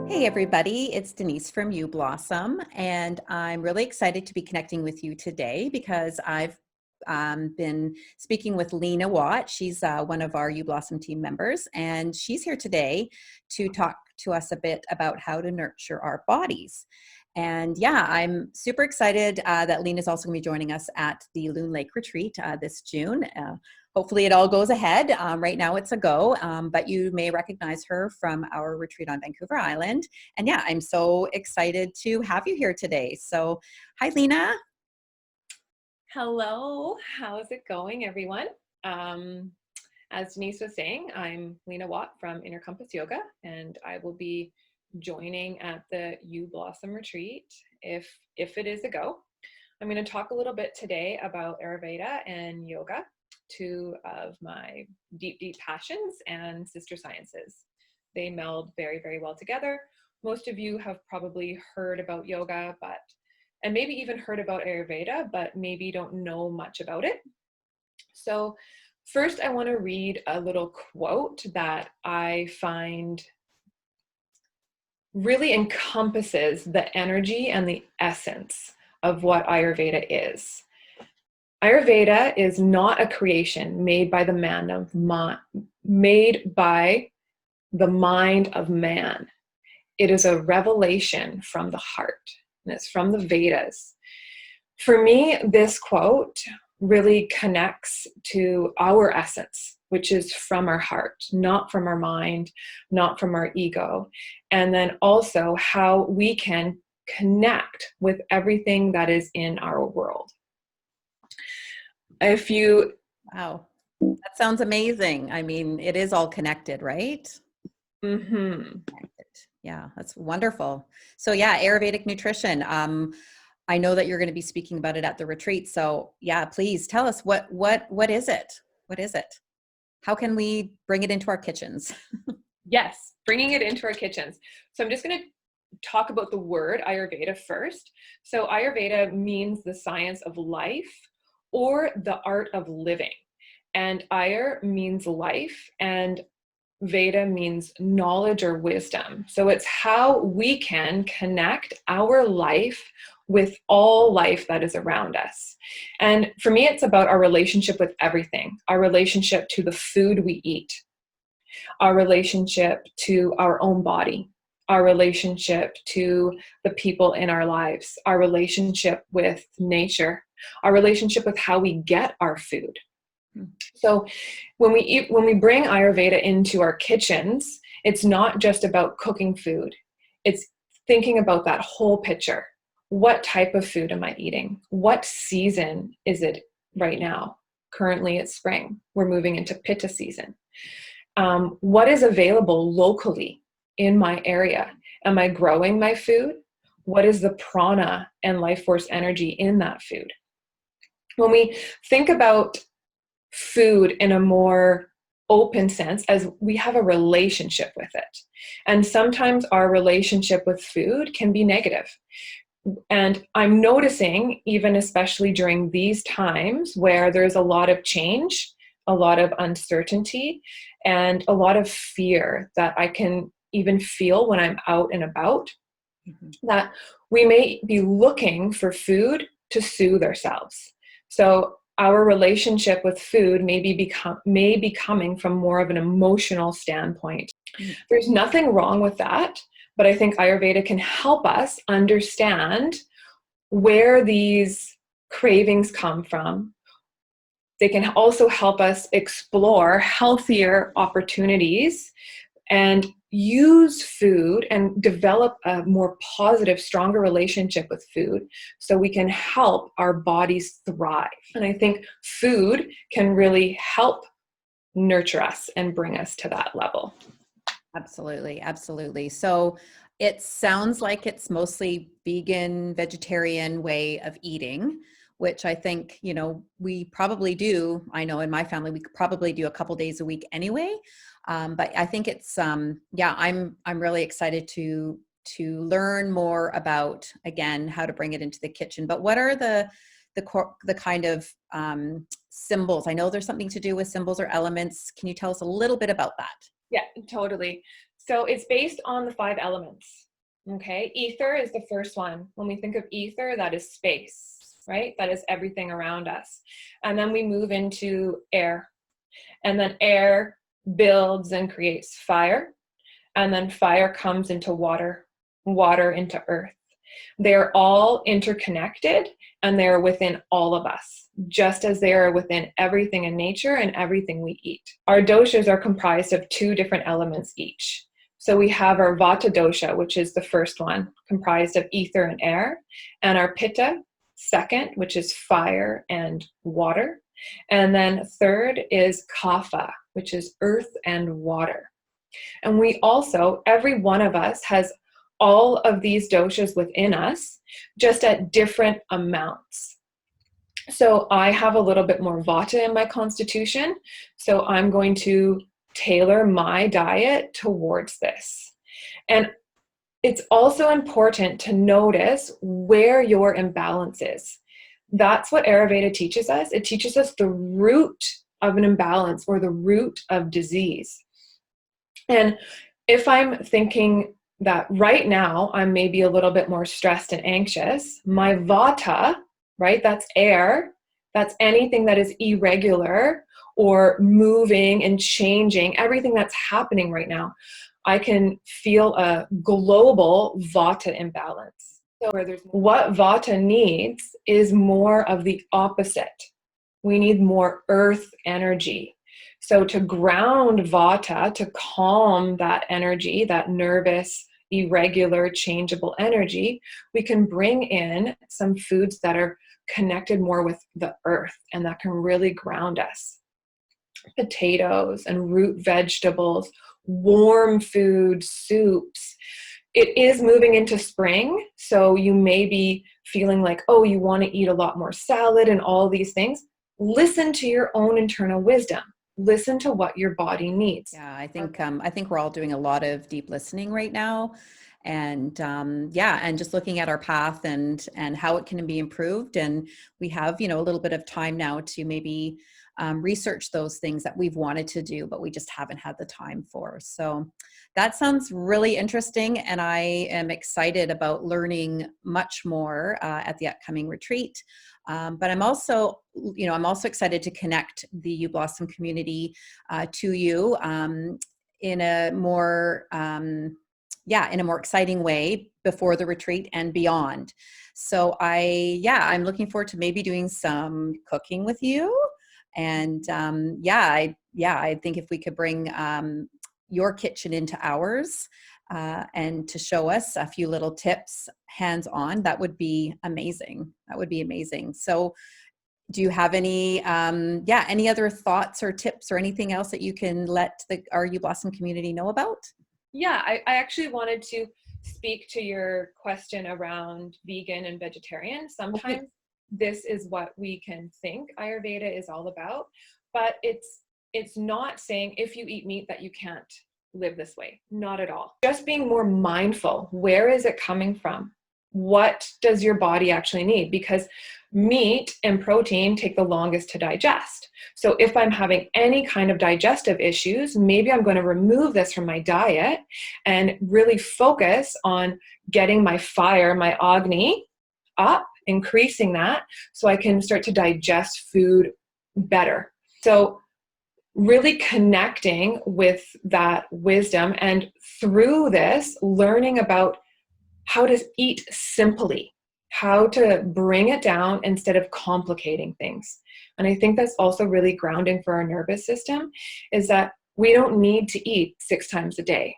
Hey everybody, it's Denise from You Blossom, and I'm really excited to be connecting with you today because I've been speaking with Lena Watt. She's one of our You Blossom team members, and she's here today to talk to us a bit about how to nurture our bodies. And yeah, I'm super excited that Lena is also going to be joining us at the Loon Lake Retreat this June. Hopefully it all goes ahead. Right now it's a go, but you may recognize her from our retreat on Vancouver Island. And yeah, I'm so excited to have you here today. So hi, Lena. Hello, how's it going, everyone? As Denise was saying, I'm Lena Watt from Inner Compass Yoga, and I will be joining at the You Blossom Retreat if it is a go. I'm going to talk a little bit today about Ayurveda and yoga, two of my deep passions and sister sciences. They meld very, very well together. Most of you have probably heard about yoga, and maybe even heard about Ayurveda, but maybe don't know much about it. So first, I want to read a little quote that I find really encompasses the energy and the essence of what Ayurveda is. Ayurveda is not a creation made by the mind of man. It is a revelation from the heart, and it's from the Vedas. For me, this quote really connects to our essence, which is from our heart, not from our mind, not from our ego. And then also how we can connect with everything that is in our world. Wow, that sounds amazing. I mean, it is all connected, right? Mm-hmm. Connected. Yeah, that's wonderful. So yeah, Ayurvedic nutrition. I know that you're going to be speaking about it at the retreat. So yeah, please tell us what is it? What is it? How can we bring it into our kitchens? Yes, bringing it into our kitchens. So I'm just going to talk about the word Ayurveda first. So Ayurveda means the science of life or the art of living. And Ayur means life, and Veda means knowledge or wisdom. So it's how we can connect our life with all life that is around us. And for me, it's about our relationship with everything, our relationship to the food we eat, our relationship to our own body, our relationship to the people in our lives, our relationship with nature, our relationship with how we get our food. So when we bring Ayurveda into our kitchens, it's not just about cooking food. It's thinking about that whole picture. What type of food am I eating? What season is it right now? Currently it's spring. We're moving into Pitta season. What is available locally in my area? Am I growing my food? What is the prana and life force energy in that food? When we think about food in a more open sense, as we have a relationship with it. And sometimes our relationship with food can be negative. And I'm noticing, even especially during these times where there's a lot of change, a lot of uncertainty, and a lot of fear that I can even feel when I'm out and about, that we may be looking for food to soothe ourselves. So our relationship with food may be coming from more of an emotional standpoint. There's nothing wrong with that, but I think Ayurveda can help us understand where these cravings come from. They can also help us explore healthier opportunities and use food and develop a more positive, stronger relationship with food so we can help our bodies thrive. And I think food can really help nurture us and bring us to that level. Absolutely, absolutely. So it sounds like it's mostly vegan, vegetarian way of eating, which I think, we probably do. I know in my family, we could probably do a couple days a week anyway. But I think it's, I'm really excited to learn more about, again, how to bring it into the kitchen. But what are the kind of symbols? I know there's something to do with symbols or elements. Can you tell us a little bit about that? Yeah, totally. So it's based on the 5 elements. Okay, ether is the first one. When we think of ether, that is space, right? That is everything around us. And then we move into air. And then air builds and creates fire. And then fire comes into water, water into earth. They're all interconnected, and they're within all of us, just as they are within everything in nature and everything we eat. Our doshas are comprised of 2 different elements each. So we have our vata dosha, which is the first one, comprised of ether and air, and our pitta, second, which is fire and water. And then third is kapha, which is earth and water. And we also, every one of us has all of these doshas within us, just at different amounts. So I have a little bit more vata in my constitution, so I'm going to tailor my diet towards this. And it's also important to notice where your imbalance is. That's what Ayurveda teaches us. It teaches us the root of an imbalance or the root of disease. And if I'm thinking that right now I'm maybe a little bit more stressed and anxious, my vata, right, that's air, that's anything that is irregular or moving and changing, everything that's happening right now, I can feel a global vata imbalance. So what vata needs is more of the opposite. We need more earth energy. So to ground vata, to calm that energy, that nervous, irregular, changeable energy, we can bring in some foods that are connected more with the earth and that can really ground us. Potatoes and root vegetables, warm food, soups. It is moving into spring, so you may be feeling like, oh, you want to eat a lot more salad and all these things. Listen to your own internal wisdom. Listen to what your body needs. Yeah, I think we're all doing a lot of deep listening right now, and and just looking at our path and how it can be improved. And we have a little bit of time now to maybe research those things that we've wanted to do, but we just haven't had the time for. So that sounds really interesting, and I am excited about learning much more at the upcoming retreat. But I'm also excited to connect the You Blossom community to you in a more in a more exciting way before the retreat and beyond. So I'm looking forward to maybe doing some cooking with you. And I think if we could bring your kitchen into ours and to show us a few little tips hands-on, that would be amazing. That would be amazing. So do you have any other thoughts or tips or anything else that you can let our You Blossom community know about? Yeah, I actually wanted to speak to your question around vegan and vegetarian. Sometimes this is what we can think Ayurveda is all about, but it's not saying if you eat meat that you can't live this way. Not at all. Just being more mindful. Where is it coming from? What does your body actually need? Because meat and protein take the longest to digest. So if I'm having any kind of digestive issues, maybe I'm going to remove this from my diet and really focus on getting my fire, my agni up, increasing that so I can start to digest food better. So really connecting with that wisdom, and through this, learning about how to eat simply, how to bring it down instead of complicating things. And I think that's also really grounding for our nervous system, is that we don't need to eat 6 times a day.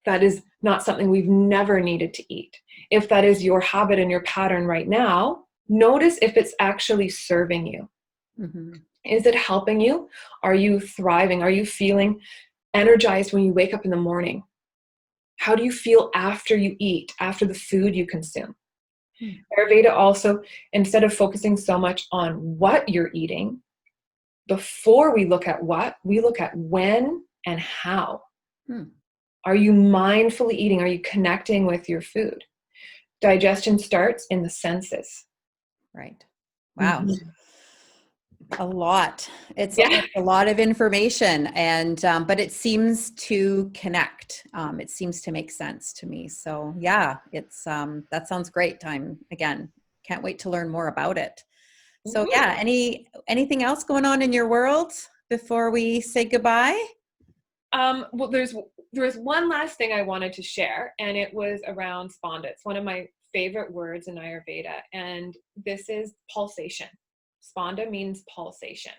That is not something we've never needed to eat. If that is your habit and your pattern right now, notice if it's actually serving you. Mm-hmm. Is it helping you? Are you thriving? Are you feeling energized when you wake up in the morning? How do you feel after you eat, after the food you consume? Ayurveda also, instead of focusing so much on what you're eating, before we look at what, we look at when and how. Are you mindfully eating? Are you connecting with your food? Digestion starts in the senses. Right. Wow. Mm-hmm. A lot. Yeah. It's a lot of information, and but it seems to connect. It seems to make sense to me. So yeah, it's that sounds great. Time again. Can't wait to learn more about it. So Mhm. yeah, anything else going on in your world before we say goodbye? Well, there's one last thing I wanted to share, and it was around spanda. It's one of my favorite words in Ayurveda, and this is pulsation. Spanda means pulsation.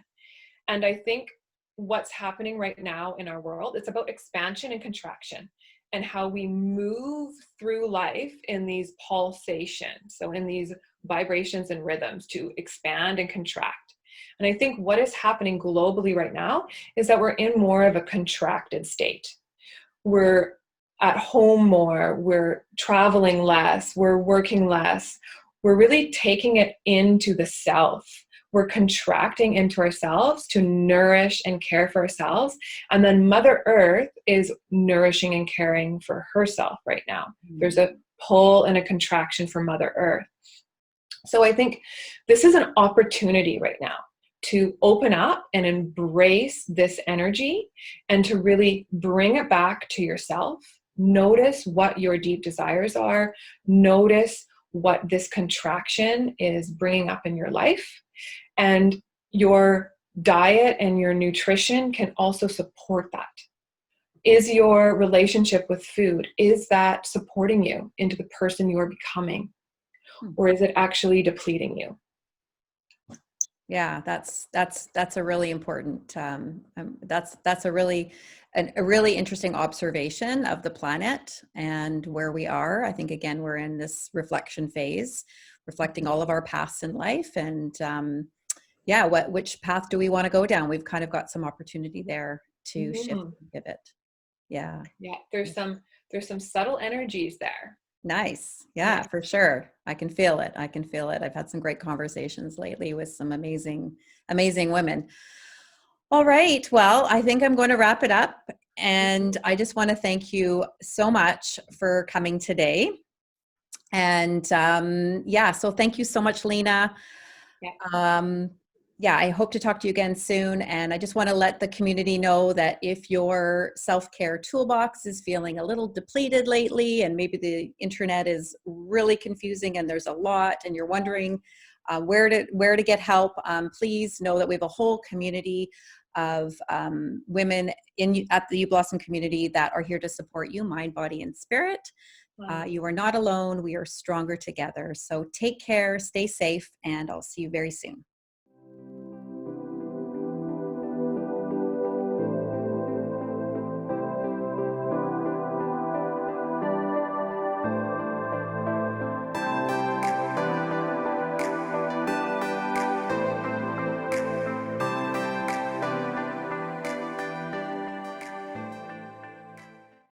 And I think what's happening right now in our world, it's about expansion and contraction and how we move through life in these pulsations. So in these vibrations and rhythms to expand and contract. And I think what is happening globally right now is that we're in more of a contracted state. We're at home more, we're traveling less, we're working less, we're really taking it into the self. We're contracting into ourselves to nourish and care for ourselves. And then Mother Earth is nourishing and caring for herself right now. There's a pull and a contraction for Mother Earth. So I think this is an opportunity right now to open up and embrace this energy and to really bring it back to yourself. Notice what your deep desires are. Notice what this contraction is bringing up in your life. And your diet and your nutrition can also support that. Is your relationship with food, is that supporting you into the person you're becoming? Or is it actually depleting you? Yeah, that's a really important that's a really interesting observation of the planet and where we are. I think again we're in this reflection phase, reflecting all of our paths in life, and yeah, which path do we want to go down? We've kind of got some opportunity there to shift Mhm. and pivot. Yeah. Yeah, there's some subtle energies there. Nice. Yeah. Yeah, for sure. I can feel it. I can feel it. I've had some great conversations lately with some amazing women. All right. Well, I think I'm going to wrap it up. And I just want to thank you so much for coming today. And yeah, so thank you so much, Lena. Yeah. Um, yeah, I hope to talk to you again soon. And I just want to let the community know that if your self-care toolbox is feeling a little depleted lately, and maybe the internet is really confusing and there's a lot, and you're wondering where to get help, please know that we have a whole community of women at the U Blossom community that are here to support you, mind, body, and spirit. You are not alone. We are stronger together. So take care, stay safe, and I'll see you very soon.